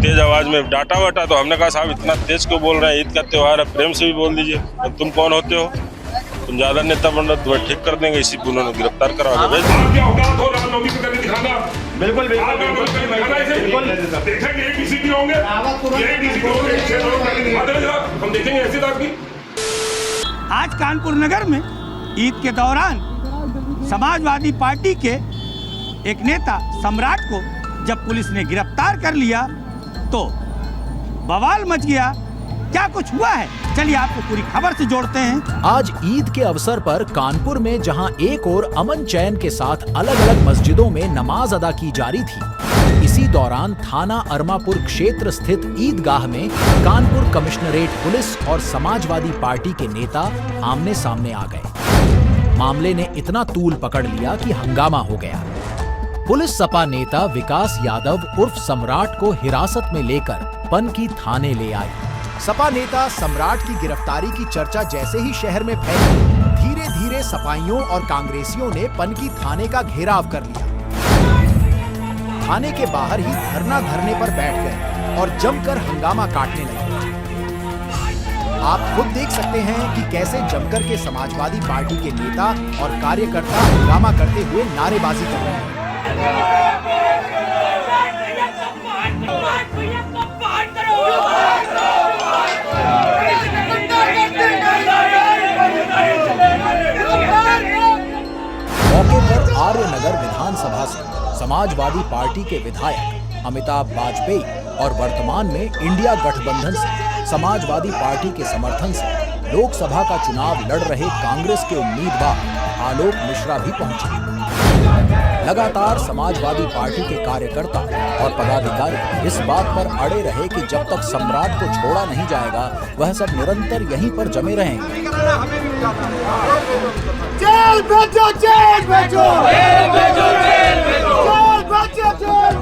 तेज आवाज में डांटा वाटा, तो हमने कहा साहब इतना तेज क्यों बोल रहे हैं, ईद का त्योहार है, प्रेम से भी बोल दीजिए। तो तुम कौन होते हो, तुम ज्यादा नेता बन रहे, तुम्हें ठीक कर देंगे। इसी को उन्होंने गिरफ्तार करा के भेज दिया। क्या औकात हो रामनवमी को करके दिखाना। बिल्कुल देखेंगे एक डीसीपी होंगे, हम देखेंगे ऐसे आपकी। आज कानपुर नगर में ईद के दौरान समाजवादी पार्टी के एक नेता सम्राट को जब पुलिस ने गिरफ्तार कर लिया तो बवाल मच गया। क्या कुछ हुआ है, चलिए आपको पूरी खबर से जोड़ते हैं। आज ईद के अवसर पर कानपुर में जहां एक और अमन चैन के साथ अलग अलग मस्जिदों में नमाज अदा की जा रही थी, इसी दौरान थाना अरमापुर क्षेत्र स्थित ईदगाह में कानपुर कमिश्नरेट पुलिस और समाजवादी पार्टी के नेता आमने सामने आ गए। मामले ने इतना तूल पकड़ लिया कि हंगामा हो गया। पुलिस सपा नेता विकास यादव उर्फ सम्राट को हिरासत में लेकर पनकी थाने ले आई। सपा नेता सम्राट की गिरफ्तारी की चर्चा जैसे ही शहर में फैली, धीरे धीरे सपाइयों और कांग्रेसियों ने पनकी थाने का घेराव कर लिया। थाने के बाहर ही धरना धरने पर बैठ गए और जमकर हंगामा काटने लगे। आप खुद देख सकते हैं कि कैसे जमकर के समाजवादी पार्टी के नेता और कार्यकर्ता हंगामा करते हुए नारेबाजी कर रहे हैं। मौके पर आर्यनगर विधानसभा से समाजवादी पार्टी के विधायक अमिताभ वाजपेयी और वर्तमान में इंडिया गठबंधन से समाजवादी पार्टी के समर्थन से लोकसभा का चुनाव लड़ रहे कांग्रेस के उम्मीदवार आलोक मिश्रा भी पहुंचे। लगातार समाजवादी पार्टी के कार्यकर्ता और पदाधिकारी इस बात पर अड़े रहे कि जब तक सम्राट को छोड़ा नहीं जाएगा वह सब निरंतर यहीं पर जमे रहेंगे। जेल भेजो, जेल भेजो, जेल भेजो, जेल भेजो, जेल भेजो, जेल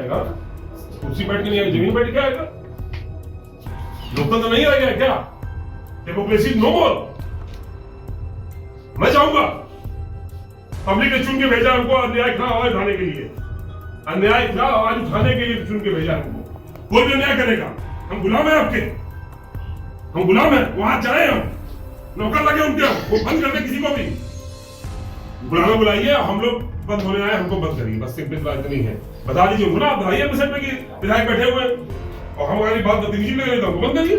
भेजो। कुर्सी बैठ के नहीं आएगा, जमीन बैठ के आएगा। लोकतंत्र तो नहीं रहेगा क्या? डेमोक्रेसी नो मोर। मैं जाऊंगा, पब्लिक ने चुन के भेजा हमको अन्याय खिलाफ आवाज उठाने के लिए, अन्याय खिलाफ आवाज उठाने के लिए चुन के भेजा हमको। कोई भी अन्याय करेगा, हम गुलाम हैं आपके, हम गुलाम हैं। वहां जाए, हम नौकर लगे उनके, वो बंद कर दे किसी को भी। बुलाना बुलाइए, हम लोग बंद होने आए, हमको बंद करिए, बस सिंपल बात नहीं है। बता दीजिए उनको ना, बताइए मैसेज में कि विधायक बैठे हुए और हमारी बात बदतमीजी लग रही तो हमको बंद करिए।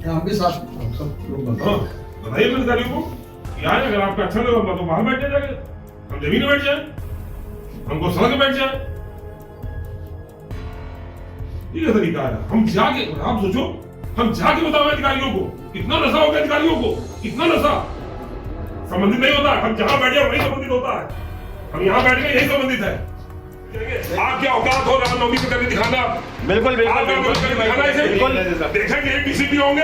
हम भी साथ सब लोग बताइए अपने अधिकारियों को, यहाँ अगर आपका अच्छा लगा तो बाहर बैठ जाएंगे, हम जमीन में बैठ जाए, हमको सड़क में बैठ जाए। ये तरीका है। हम जाके, आप सोचो, हम जाके बताओ अधिकारियों को, इतना नशा हो गया अधिकारियों को, इतना नशा संबंधित नहीं होता। हम जहां बैठे वही संबंधित होता है, हम यहाँ बैठ गए यही संबंधित है। आप क्या औकात हो रामनवमी को करके दिखाना। बिल्कुल देखेंगे एक डीसीपी होंगे,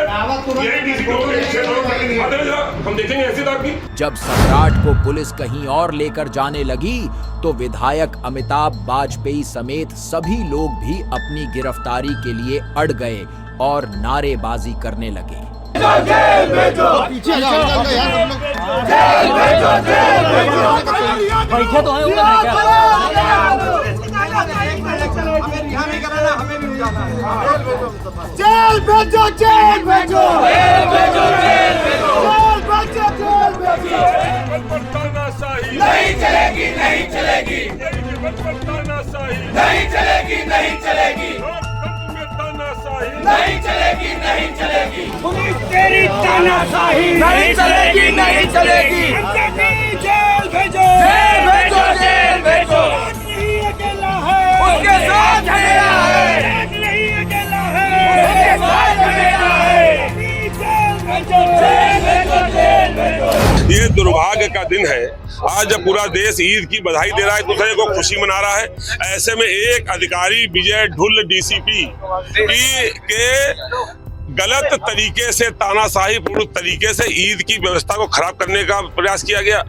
हम देखेंगे ऐसे आपकी। जब सम्राट को पुलिस कहीं और लेकर जाने लगी तो विधायक अमिताभ वाजपेयी समेत सभी लोग भी अपनी गिरफ्तारी के लिए अड़ गए और नारेबाजी करने लगे। जेल भेजो, पीछे जाओ, जेल भेजो, जेल भेजो। बैठे तो है जेल भेजो, जेल भेजो, जेल भेजो, जेल भेजो, जेल भेजो, जेल भेजो। नहीं चलेगी, नहीं चलेगी, नहीं चलेगी, नहीं चलेगी, नहीं चलेगी, नहीं चलेगी। पुलिस तेरी तानाशाही नहीं चलेगी, नहीं चलेगी। जेल भेजो, जेल भेजो, जेल भेजो। अकेला है, उसके साथ अकेला है, नहीं अकेला है, उसके साथ अकेला है। जेल भेजो, जेल भेजो, जेल भेजो। ये दुर्भाग्य का दिन है। आज जब पूरा देश ईद की बधाई दे रहा है, दूसरे को खुशी मना रहा है, ऐसे में एक अधिकारी विजय ढुल्ल डीसीपी के गलत तरीके से, तानाशाही पूर्ण तरीके से ईद की व्यवस्था को खराब करने का प्रयास किया गया।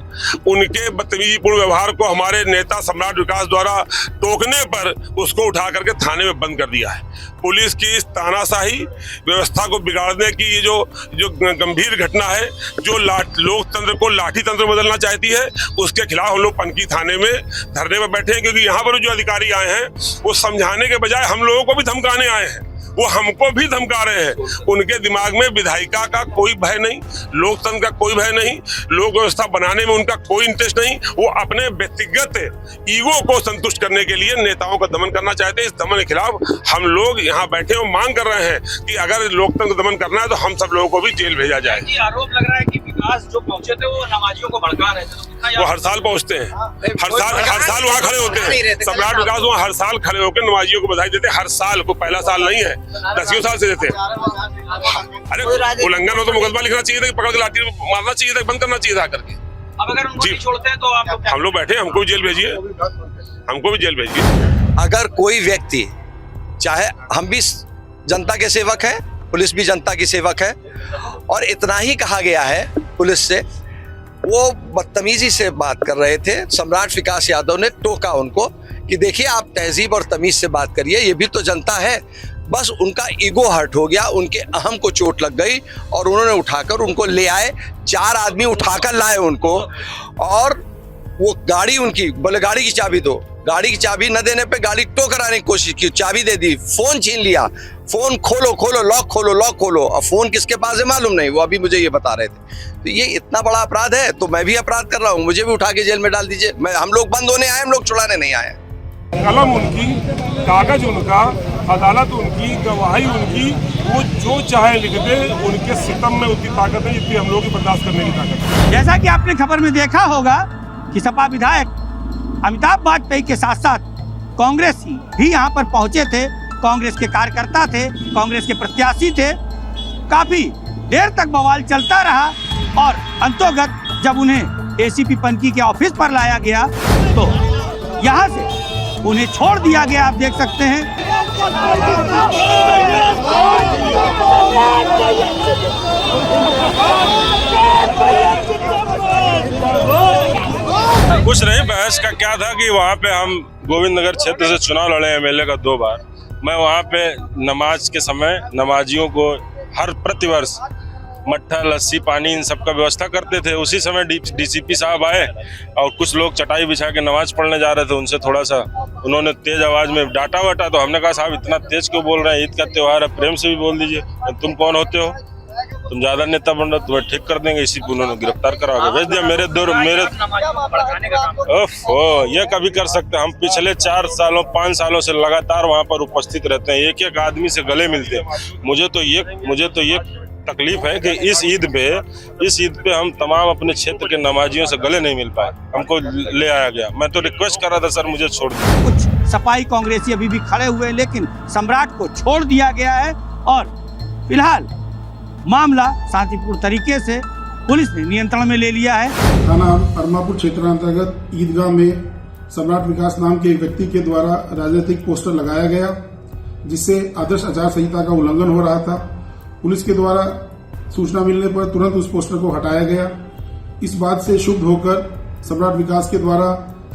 उनके बदतमीजीपूर्ण व्यवहार को हमारे नेता सम्राट विकास द्वारा टोकने पर उसको उठा करके थाने में बंद कर दिया है। पुलिस की इस तानाशाही व्यवस्था को बिगाड़ने की ये जो गंभीर घटना है, जो लोकतंत्र को लाठी तंत्र बदलना चाहती है, उसके खिलाफ हम लोग पनकी थाने में धरने पर बैठे हैं। क्योंकि यहाँ पर जो अधिकारी आए हैं वो समझाने के बजाय हम लोगों को भी धमकाने आए हैं, वो हमको भी धमका रहे हैं। उनके दिमाग में विधायिका का कोई भय नहीं, लोकतंत्र का कोई भय नहीं, लोक व्यवस्था बनाने में उनका कोई इंटरेस्ट नहीं। वो अपने व्यक्तिगत ईगो को संतुष्ट करने के लिए नेताओं का दमन करना चाहते हैं। इस दमन के खिलाफ हम लोग यहाँ बैठे और मांग कर रहे हैं कि अगर लोकतंत्र दमन करना है तो हम सब लोगों को भी जेल भेजा जाए। आरोप लग रहा है कि विकास जो पहुंचे थे वो नमाजियों को भड़का रहे थे। वो हर साल पहुंचते हैं, हर साल वहाँ खड़े होते हैं। सम्राट विकास वहाँ हर साल खड़े होकर नमाजियों को बधाई देते हैं। हर साल, को पहला साल नहीं है, 10 साल से देते हैं। अरे उल्लंघन हो तो मुकदमा लिखना चाहिए था, पकड़ के लाठी मारना चाहिए था, बंद करना चाहिए था करके। अब अगर उनको नहीं छोड़ते हैं तो आप हम लोग बैठे, हमको भी जेल भेजिए, हमको भी जेल भेजिए। अगर कोई व्यक्ति, चाहे हम भी जनता के सेवक हैं, पुलिस भी जनता की सेवक है, और इतना ही कहा गया है पुलिस से, वो बदतमीजी से बात कर रहे थे। सम्राट विकास यादव ने टोका उनको कि देखिए आप तहजीब और तमीज से बात करिए, ये भी तो जनता है। बस उनका ईगो हर्ट हो गया, उनके अहम को चोट लग गई और उन्होंने उठाकर उनको ले आए। 4 आदमी उठाकर लाए उनको, और वो गाड़ी उनकी, बोले गाड़ी की चाबी दो। गाड़ी की चाबी न देने पे गाड़ी टो कराने की कोशिश की, चाबी दे दी, फोन छीन लिया। फोन खोलो खोलो, लॉक खोलो लॉक खोलो। अब फोन किसके पास है मालूम नहीं, वो अभी मुझे ये बता रहे थे। तो ये इतना बड़ा अपराध है तो मैं भी अपराध कर रहा हूँ, मुझे भी उठा के जेल में डाल दीजिए। हम लोग बंद होने आए, हम लोग छुड़ाने नहीं आए। कलम उनकी, कागज उनका, अदालत उनकी, गवाही उनकी, वो जो चाहे लिख दे। उनके सितम में उतनी ताकत है जितनी हम लोग की बर्दाश्त करने की ताकत है। जैसा कि आपने खबर में देखा होगा कि सपा विधायक अमिताभ वाजपेयी के साथ साथ कांग्रेस भी यहाँ पर पहुंचे थे। कांग्रेस के कार्यकर्ता थे, कांग्रेस के प्रत्याशी थे। काफी देर तक बवाल चलता रहा और अंतोगत जब उन्हें एसीपी पनकी के ऑफिस पर लाया गया तो यहाँ से उन्हें छोड़ दिया गया। आप देख सकते हैं। कुछ नहीं, बहस का क्या था कि वहाँ पे हम गोविंद नगर क्षेत्र से चुनाव लड़े एमएलए का 2 बार। मैं वहाँ पे नमाज के समय नमाजियों को हर प्रतिवर्ष मट्ठा, लस्सी, पानी इन सब का व्यवस्था करते थे। उसी समय डीसीपी साहब आए और कुछ लोग चटाई बिछा के नमाज पढ़ने जा रहे थे। उनसे थोड़ा सा उन्होंने तेज आवाज में डांटा वाटा, तो हमने कहा साहब इतना तेज क्यों बोल रहे हैं, ईद का त्योहार है, प्रेम से भी बोल दीजिए। तुम कौन होते हो, तुम ज्यादा नेता बन रहे, तुम्हें ठीक कर देंगे। इसी को उन्होंने गिरफ्तार करा के भेज दिया। मेरे ये कभी कर सकते। हम पिछले 4 सालों 5 सालों से लगातार वहाँ पर उपस्थित रहते हैं, एक एक आदमी से गले मिलते हैं। मुझे तो ये तकलीफ है कि इस ईद पे हम तमाम अपने क्षेत्र के नमाजियों से गले नहीं मिल पाए, हमको ले आया गया। मैं तो रिक्वेस्ट कर रहा था सर मुझे छोड़ दीजिए। कुछ सपाई कांग्रेसी अभी भी खड़े हुए हैं, लेकिन सम्राट को छोड़ दिया गया है और फिलहाल मामला शांतिपूर्ण तरीके से पुलिस ने नियंत्रण में ले लिया है। थाना अरमापुर क्षेत्रांतर्गत ईदगाह में सम्राट विकास नाम के एक व्यक्ति के द्वारा राजनीतिक पोस्टर लगाया गया, जिससे आदर्श आचार संहिता का उल्लंघन हो रहा था। पुलिस के द्वारा सूचना मिलने पर तुरंत उस पोस्टर को हटाया गया। इस बात से क्षुब्ध होकर सम्राट विकास के द्वारा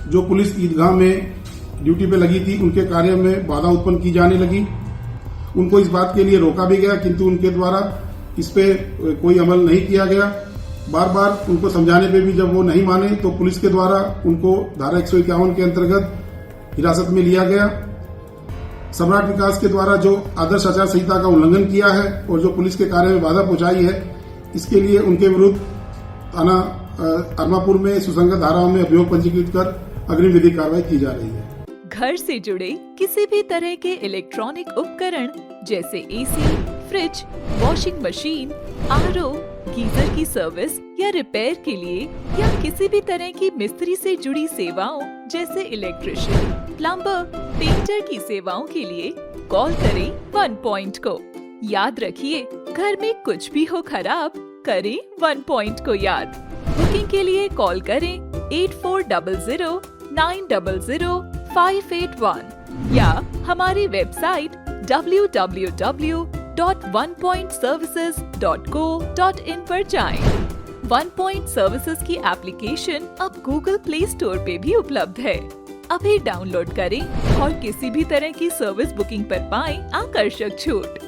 जो पुलिस ईदगाह में ड्यूटी पे लगी थी, उनके कार्य में बाधा उत्पन्न की जाने लगी। उनको इस बात के लिए रोका भी गया, किंतु उनके द्वारा इस पे कोई अमल नहीं किया गया। बार बार उनको समझाने पे भी जब वो नहीं माने तो पुलिस के द्वारा उनको धारा 151 के अंतर्गत हिरासत में लिया गया। सम्राट विकास के द्वारा जो आदर्श आचार संहिता का उल्लंघन किया है और जो पुलिस के कार्य में बाधा पहुंचाई है, इसके लिए उनके विरुद्ध थाना अरमापुर में सुसंगत धाराओं में अभियोग पंजीकृत कर अग्रिम विधिक कार्रवाई की जा रही है। घर से जुड़े किसी भी तरह के इलेक्ट्रॉनिक उपकरण जैसे AC, fridge, washing machine, RO, geyser की सर्विस या रिपेयर के लिए या किसी भी तरह की मिस्त्री से जुड़ी सेवाओं जैसे इलेक्ट्रिशियन, प्लम्बर, पेंटर की सेवाओं के लिए कॉल करें 1 पॉइंट को। याद रखिए, घर में कुछ भी हो खराब, करें 1 पॉइंट को याद। बुकिंग के लिए कॉल करें 8400 900 581 या हमारी वेबसाइट www.1point.co www.onepointservices.co.in पर जाएं। वन पॉइंट सर्विसेज की एप्लीकेशन अब गूगल प्ले स्टोर पे भी उपलब्ध है। अभी डाउनलोड करें और किसी भी तरह की सर्विस बुकिंग पर पाएं आकर्षक छूट।